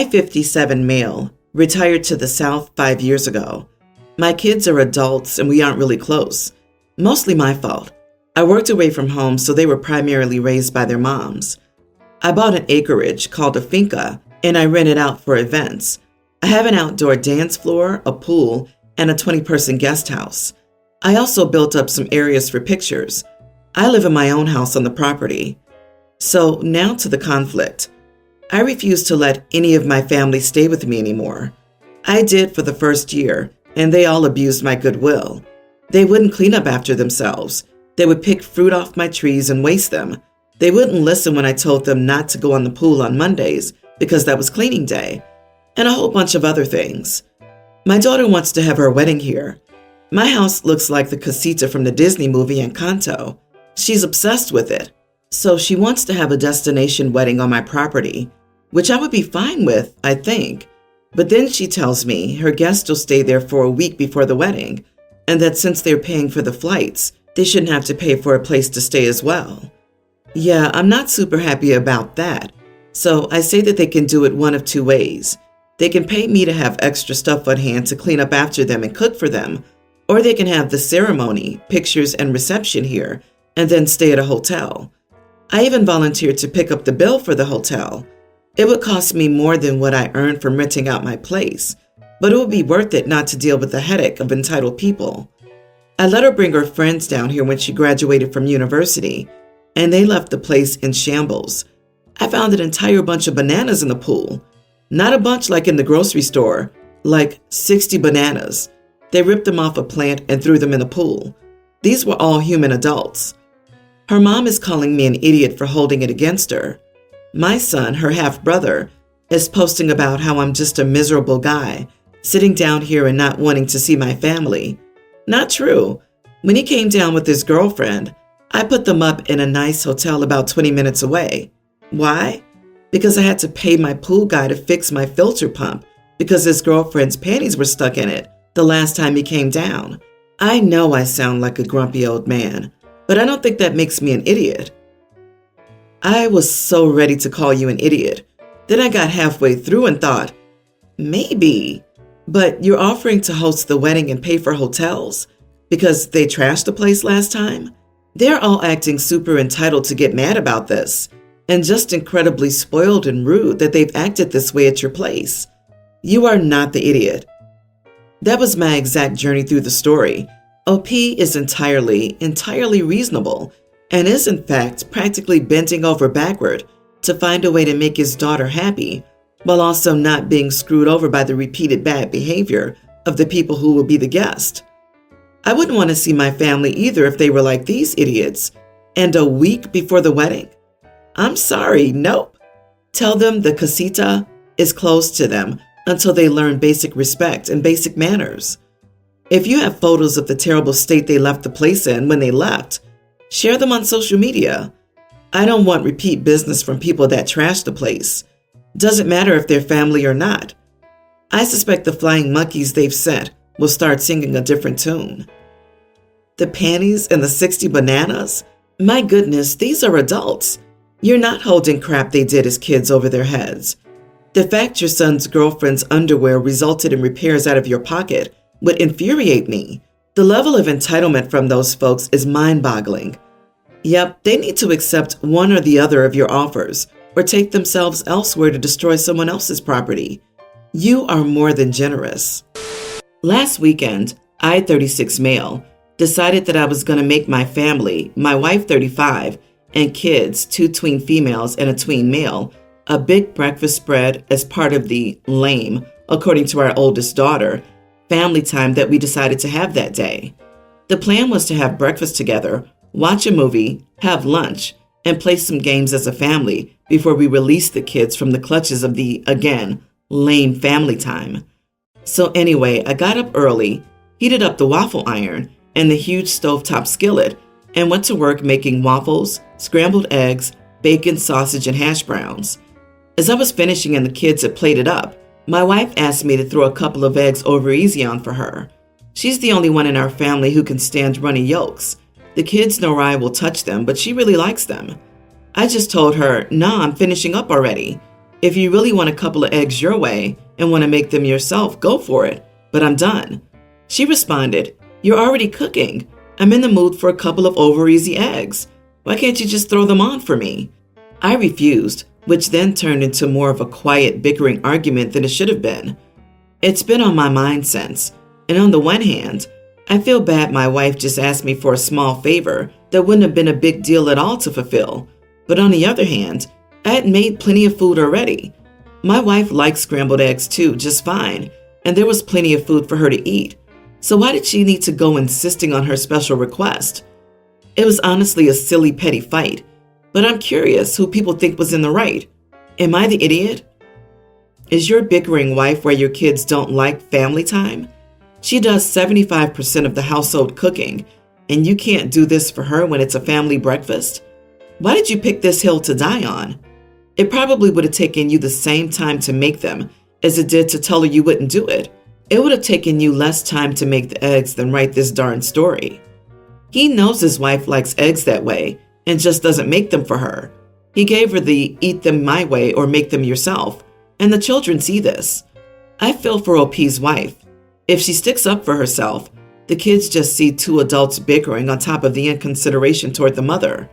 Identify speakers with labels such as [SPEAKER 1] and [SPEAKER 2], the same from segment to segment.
[SPEAKER 1] 57 male, retired to the South 5 years ago. My kids are adults and we aren't really close. Mostly my fault. I worked away from home, so they were primarily raised by their moms. I bought an acreage called a finca and I rent it out for events. I have an outdoor dance floor, a pool, and a 20-person guest house. I also built up some areas for pictures. I live in my own house on the property. So now to the conflict. I refuse to let any of my family stay with me anymore. I did for the first year, and they all abused my goodwill. They wouldn't clean up after themselves. They would pick fruit off my trees and waste them. They wouldn't listen when I told them not to go on the pool on Mondays because that was cleaning day, and a whole bunch of other things. My daughter wants to have her wedding here. My house looks like the casita from the Disney movie Encanto. She's obsessed with it. So she wants to have a destination wedding on my property, which I would be fine with, I think. But then she tells me her guests will stay there for a week before the wedding, and that since they're paying for the flights, they shouldn't have to pay for a place to stay as well. Yeah, I'm not super happy about that. So I say that they can do it one of two ways. They can pay me to have extra stuff on hand to clean up after them and cook for them, or they can have the ceremony, pictures, and reception here, and then stay at a hotel. I even volunteered to pick up the bill for the hotel. It would cost me more than what I earned from renting out my place, but it would be worth it not to deal with the headache of entitled people. I let her bring her friends down here when she graduated from university, and they left the place in shambles. I found an entire bunch of bananas in the pool. Not a bunch like in the grocery store, like 60 bananas. They ripped them off a plant and threw them in the pool. These were all human adults. Her mom is calling me an idiot for holding it against her. My son, her half-brother, is posting about how I'm just a miserable guy, sitting down here and not wanting to see my family. Not true. When he came down with his girlfriend, I put them up in a nice hotel about 20 minutes away. Why? Because I had to pay my pool guy to fix my filter pump because his girlfriend's panties were stuck in it the last time he came down. I know I sound like a grumpy old man, but I don't think that makes me an idiot. I was so ready to call you an idiot. Then I got halfway through and thought, maybe, but you're offering to host the wedding and pay for hotels because they trashed the place last time? They're all acting super entitled to get mad about this and just incredibly spoiled and rude that they've acted this way at your place. You are not the idiot. That was my exact journey through the story. OP is entirely reasonable and is in fact practically bending over backward to find a way to make his daughter happy while also not being screwed over by the repeated bad behavior of the people who will be the guest. I wouldn't want to see my family either if they were like these idiots. And a week before the wedding? I'm sorry, nope. Tell them the casita is closed to them until they learn basic respect and basic manners. If you have photos of the terrible state they left the place in when they left, share them on social media. I don't want repeat business from people that trash the place. Doesn't matter if they're family or not. I suspect the flying monkeys they've sent will start singing a different tune. The panties and the 60 bananas? My goodness, these are adults. You're not holding crap they did as kids over their heads. The fact your son's girlfriend's underwear resulted in repairs out of your pocket would infuriate me. The level of entitlement from those folks is mind-boggling. Yep, they need to accept one or the other of your offers or take themselves elsewhere to destroy someone else's property. You are more than generous. Last weekend, I, 36 male, decided that I was going to make my family, my wife 35, and kids, 2 tween females and a tween male, a big breakfast spread as part of the lame, according to our oldest daughter, family time that we decided to have that day. The plan was to have breakfast together, watch a movie, have lunch, and play some games as a family before we release the kids from the clutches of the, again, lame family time. So anyway, I got up early, heated up the waffle iron and the huge stovetop skillet, and went to work making waffles, scrambled eggs, bacon, sausage, and hash browns. As I was finishing and the kids had plated up, my wife asked me to throw a couple of eggs over easy on for her. She's the only one in our family who can stand runny yolks. The kids nor I will touch them, but she really likes them. I just told her, nah, I'm finishing up already. If you really want a couple of eggs your way and want to make them yourself, go for it, but I'm done. She responded, "You're already cooking. I'm in the mood for a couple of over-easy eggs. Why can't you just throw them on for me?" I refused, which then turned into more of a quiet, bickering argument than it should have been. It's been on my mind since, and on the one hand, I feel bad my wife just asked me for a small favor that wouldn't have been a big deal at all to fulfill. But on the other hand, I had made plenty of food already. My wife likes scrambled eggs too, just fine, and there was plenty of food for her to eat. So why did she need to go insisting on her special request? It was honestly a silly, petty fight, but I'm curious who people think was in the right. Am I the idiot? Is your bickering wife where your kids don't like family time? She does 75% of the household cooking, and you can't do this for her when it's a family breakfast? Why did you pick this hill to die on? It probably would have taken you the same time to make them as it did to tell her you wouldn't do it. It would have taken you less time to make the eggs than write this darn story. He knows his wife likes eggs that way and just doesn't make them for her. He gave her the eat them my way or make them yourself, and the children see this. I feel for OP's wife. If she sticks up for herself, the kids just see two adults bickering on top of the inconsideration toward the mother.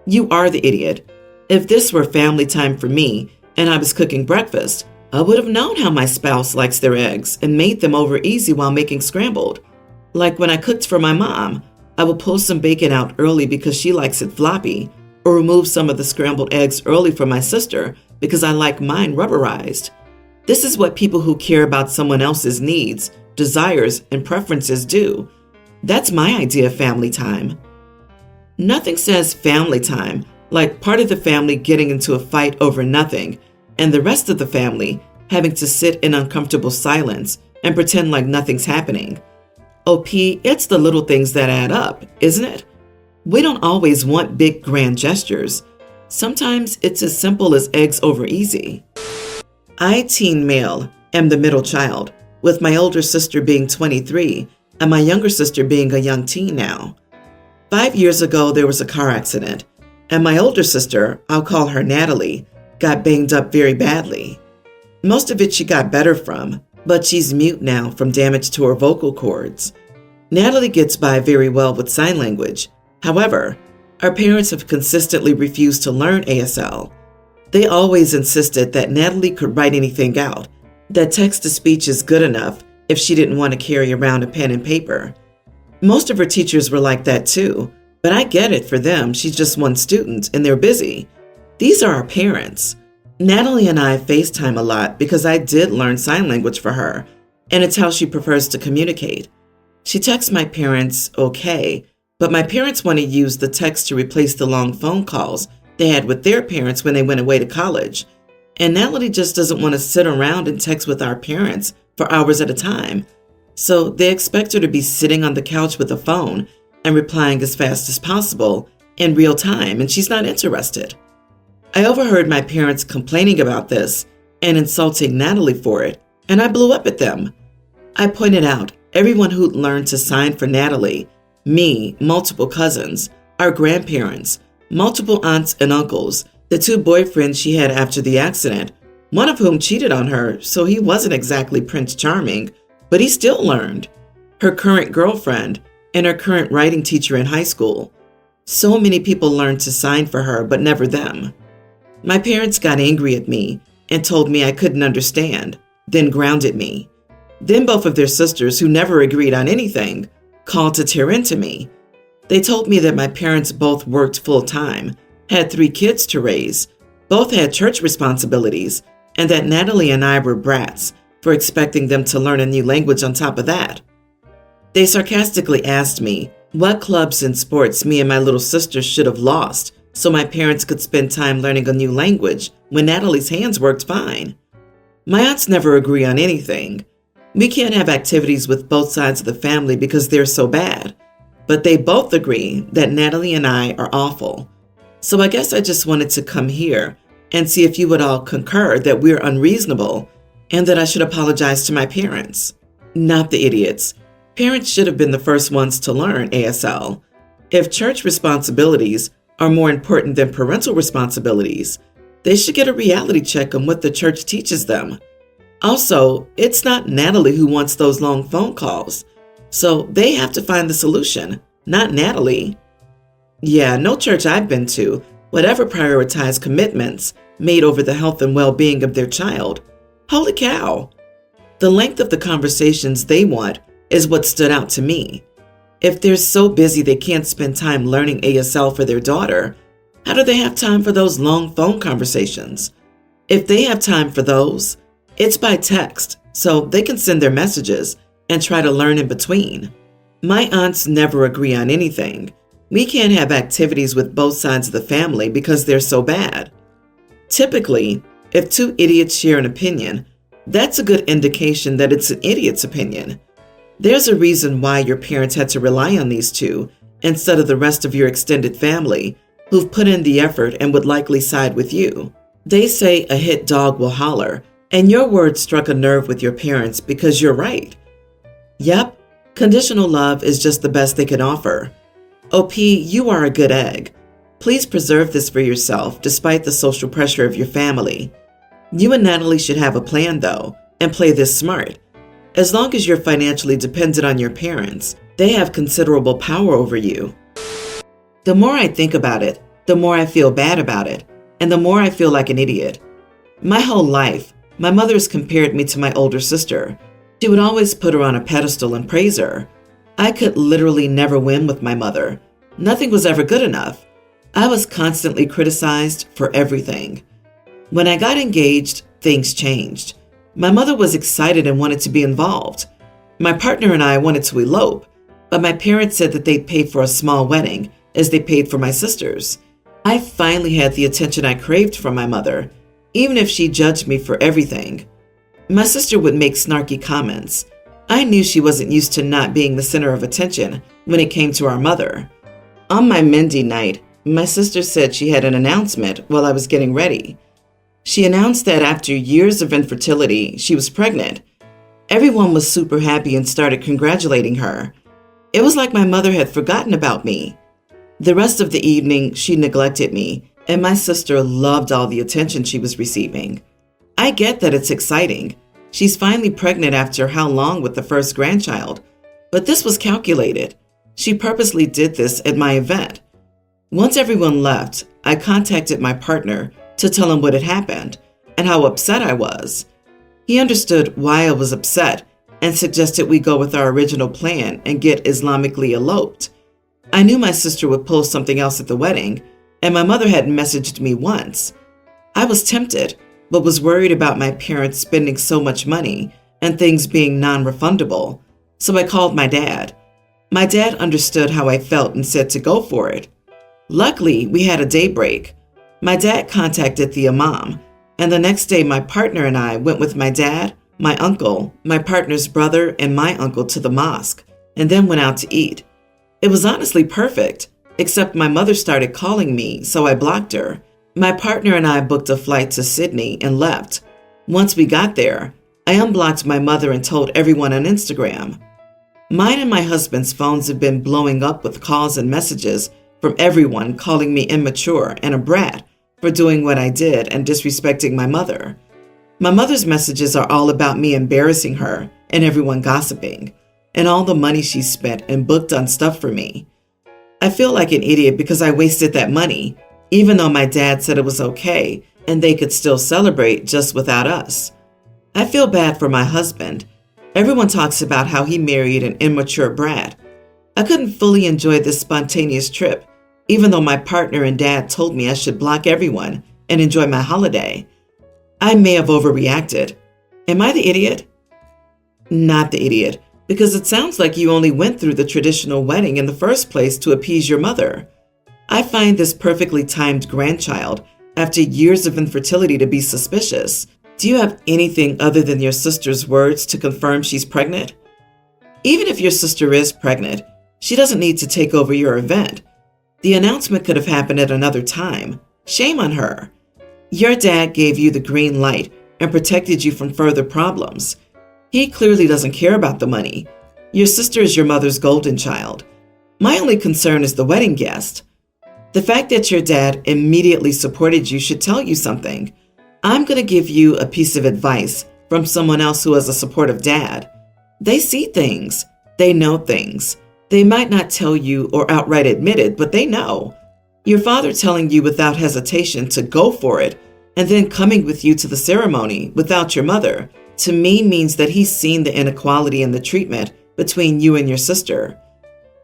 [SPEAKER 1] You are the idiot. If this were family time for me and I was cooking breakfast, I would have known how my spouse likes their eggs and made them over easy while making scrambled. Like when I cooked for my mom, I would pull some bacon out early because she likes it floppy, or remove some of the scrambled eggs early for my sister because I like mine rubberized. This is what people who care about someone else's needs, desires, and preferences do. That's my idea of family time. Nothing says family time like part of the family getting into a fight over nothing and the rest of the family having to sit in uncomfortable silence and pretend like nothing's happening. OP, it's the little things that add up, isn't it? We don't always want big grand gestures. Sometimes it's as simple as eggs over easy. I, teen male, am the middle child, with my older sister being 23 and my younger sister being a young teen now. 5 years ago, there was a car accident, and my older sister, I'll call her Natalie, got banged up very badly. Most of it she got better from, but she's mute now from damage to her vocal cords. Natalie gets by very well with sign language. However, our parents have consistently refused to learn ASL. They always insisted that Natalie could write anything out, that text-to-speech is good enough if she didn't want to carry around a pen and paper. Most of her teachers were like that too, but I get it for them. She's just one student and they're busy. These are our parents. Natalie and I FaceTime a lot because I did learn sign language for her, and it's how she prefers to communicate. She texts my parents okay, but my parents want to use the text to replace the long phone calls they had with their parents when they went away to college. And Natalie just doesn't want to sit around and text with our parents for hours at a time. So they expect her to be sitting on the couch with a phone and replying as fast as possible in real time, and she's not interested. I overheard my parents complaining about this and insulting Natalie for it, and I blew up at them. I pointed out everyone who'd learned to sign for Natalie, me, multiple cousins, our grandparents, multiple aunts and uncles, the 2 boyfriends she had after the accident, one of whom cheated on her, so he wasn't exactly Prince Charming, but he still learned. Her current girlfriend and her current writing teacher in high school. So many people learned to sign for her, but never them. My parents got angry at me and told me I couldn't understand, then grounded me. Then both of their sisters, who never agreed on anything, called to tear into me. They told me that my parents both worked full-time, had 3 kids to raise, both had church responsibilities, and that Natalie and I were brats for expecting them to learn a new language on top of that. They sarcastically asked me what clubs and sports me and my little sister should have lost so my parents could spend time learning a new language when Natalie's hands worked fine. My aunts never agree on anything. We can't have activities with both sides of the family because they're so bad, but they both agree that Natalie and I are awful. So I guess I just wanted to come here and see if you would all concur that we're unreasonable and that I should apologize to my parents. Not the idiots. Parents should have been the first ones to learn ASL. If church responsibilities are more important than parental responsibilities, They should get a reality check on what the church teaches them. Also, it's not Natalie who wants those long phone calls, so they have to find the solution, not Natalie. Yeah, no church I've been to would ever prioritize commitments made over the health and well-being of their child. Holy cow! The length of the conversations they want is what stood out to me. If they're so busy they can't spend time learning ASL for their daughter, how do they have time for those long phone conversations? If they have time for those, it's by text, so they can send their messages and try to learn in between. My aunts never agree on anything. We can't have activities with both sides of the family because they're so bad. Typically, if two idiots share an opinion, that's a good indication that it's an idiot's opinion. There's a reason why your parents had to rely on these two instead of the rest of your extended family who've put in the effort and would likely side with you. They say a hit dog will holler, and your words struck a nerve with your parents because you're right. Yep, conditional love is just the best they can offer. OP, you are a good egg. Please preserve this for yourself despite the social pressure of your family. You and Natalie should have a plan though, and play this smart. As long as you're financially dependent on your parents, they have considerable power over you. The more I think about it, the more I feel bad about it, and the more I feel like an idiot. My whole life, my mother has compared me to my older sister. She would always put her on a pedestal and praise her. I could literally never win with my mother. Nothing was ever good enough. I was constantly criticized for everything. When I got engaged, things changed. My mother was excited and wanted to be involved. My partner and I wanted to elope, but my parents said that they'd pay for a small wedding as they paid for my sister's. I finally had the attention I craved from my mother, even if she judged me for everything. My sister would make snarky comments. I knew she wasn't used to not being the center of attention when it came to our mother. On my Mendy night, my sister said she had an announcement while I was getting ready. She announced that after years of infertility, she was pregnant. Everyone was super happy and started congratulating her. It was like my mother had forgotten about me. The rest of the evening, she neglected me, and my sister loved all the attention she was receiving. I get that it's exciting. She's finally pregnant after how long with the first grandchild? But this was calculated. She purposely did this at my event. Once everyone left, I contacted my partner to tell him what had happened and how upset I was. He understood why I was upset and suggested we go with our original plan and get Islamically eloped. I knew my sister would pull something else at the wedding, and my mother had messaged me once. I was tempted, but was worried about my parents spending so much money and things being non-refundable, so I called my dad. My dad understood how I felt and said to go for it. Luckily, we had a daybreak. My dad contacted the imam, and the next day my partner and I went with my dad, my uncle, my partner's brother, and my uncle to the mosque, and then went out to eat. It was honestly perfect, except my mother started calling me, so I blocked her. My partner and I booked a flight to Sydney and left. Once we got there, I unblocked my mother and told everyone on Instagram. Mine and my husband's phones have been blowing up with calls and messages from everyone calling me immature and a brat for doing what I did and disrespecting my mother. My mother's messages are all about me embarrassing her and everyone gossiping, and all the money she spent and booked on stuff for me. I feel like an idiot because I wasted that money, even though my dad said it was okay and they could still celebrate just without us. I feel bad for my husband. Everyone talks about how he married an immature brat. I couldn't fully enjoy this spontaneous trip, even though my partner and dad told me I should block everyone and enjoy my holiday. I may have overreacted. Am I the idiot? Not the idiot, because it sounds like you only went through the traditional wedding in the first place to appease your mother. I find this perfectly timed grandchild after years of infertility to be suspicious. Do you have anything other than your sister's words to confirm she's pregnant? Even if your sister is pregnant, she doesn't need to take over your event. The announcement could have happened at another time. Shame on her. Your dad gave you the green light and protected you from further problems. He clearly doesn't care about the money. Your sister is your mother's golden child. My only concern is the wedding guest. The fact that your dad immediately supported you should tell you something. I'm going to give you a piece of advice from someone else who has a supportive dad. They see things. They know things. They might not tell you or outright admit it, but they know. Your father telling you without hesitation to go for it and then coming with you to the ceremony without your mother, to me means that he's seen the inequality in the treatment between you and your sister.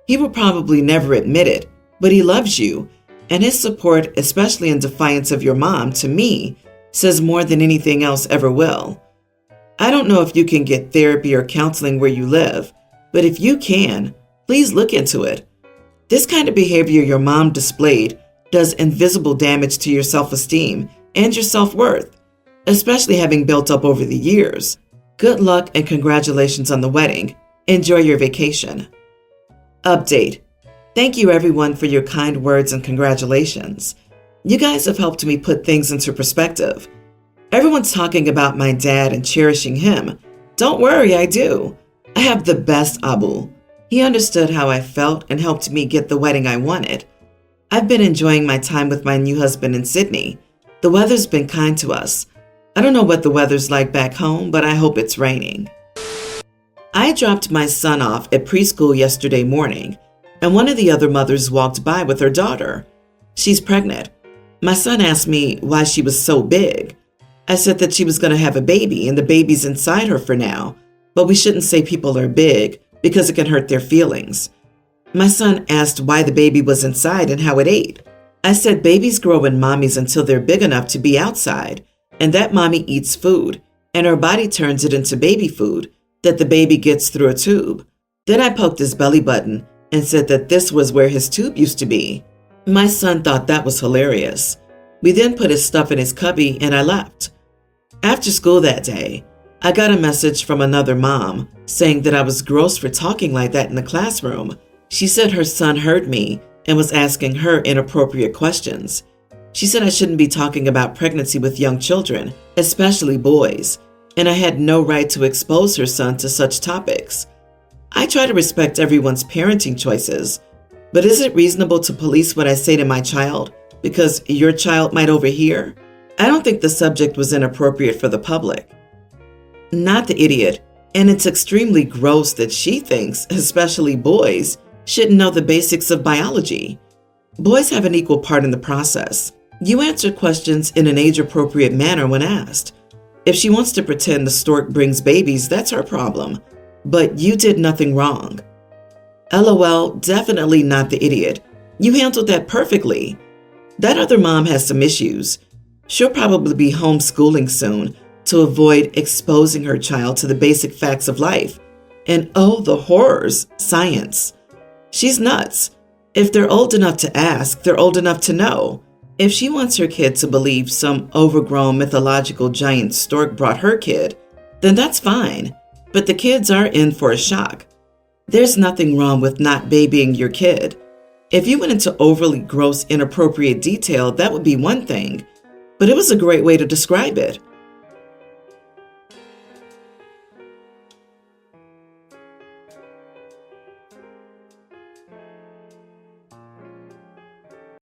[SPEAKER 1] He will probably never admit it, but he loves you, and his support, especially in defiance of your mom, to me, says more than anything else ever will. I don't know if you can get therapy or counseling where you live, but if you can, please look into it. This kind of behavior your mom displayed does invisible damage to your self-esteem and your self-worth, especially having built up over the years. Good luck and congratulations on the wedding. Enjoy your vacation. Update. Thank you everyone for your kind words and congratulations. You guys have helped me put things into perspective. Everyone's talking about my dad and cherishing him. Don't worry, I do. I have the best Abu. He understood how I felt and helped me get the wedding I wanted. I've been enjoying my time with my new husband in Sydney. The weather's been kind to us. I don't know what the weather's like back home, but I hope it's raining. I dropped my son off at preschool yesterday morning, and one of the other mothers walked by with her daughter. She's pregnant. My son asked me why she was so big. I said that she was going to have a baby and the baby's inside her for now, but we shouldn't say people are big because it can hurt their feelings. My son asked why the baby was inside and how it ate. I said babies grow in mommies until they're big enough to be outside, and that mommy eats food, and her body turns it into baby food that the baby gets through a tube. Then I poked his belly button and said that this was where his tube used to be. My son thought that was hilarious. We then put his stuff in his cubby and I left. After school that day, I got a message from another mom saying that I was gross for talking like that in the classroom. She said her son heard me and was asking her inappropriate questions. She said I shouldn't be talking about pregnancy with young children, especially boys, and I had no right to expose her son to such topics. I try to respect everyone's parenting choices, but is it reasonable to police what I say to my child because your child might overhear? I don't think the subject was inappropriate for the public. Not the idiot, and it's extremely gross that she thinks, especially boys, shouldn't know the basics of biology. Boys have an equal part in the process. You answer questions in an age-appropriate manner when asked. If she wants to pretend the stork brings babies, that's her problem. But you did nothing wrong. LOL, definitely not the idiot. You handled that perfectly. That other mom has some issues. She'll probably be homeschooling soon to avoid exposing her child to the basic facts of life. And oh, the horrors, science. She's nuts. If they're old enough to ask, they're old enough to know. If she wants her kid to believe some overgrown mythological giant stork brought her kid, then that's fine. But the kids are in for a shock. There's nothing wrong with not babying your kid. If you went into overly gross, inappropriate detail, that would be one thing. But it was a great way to describe it.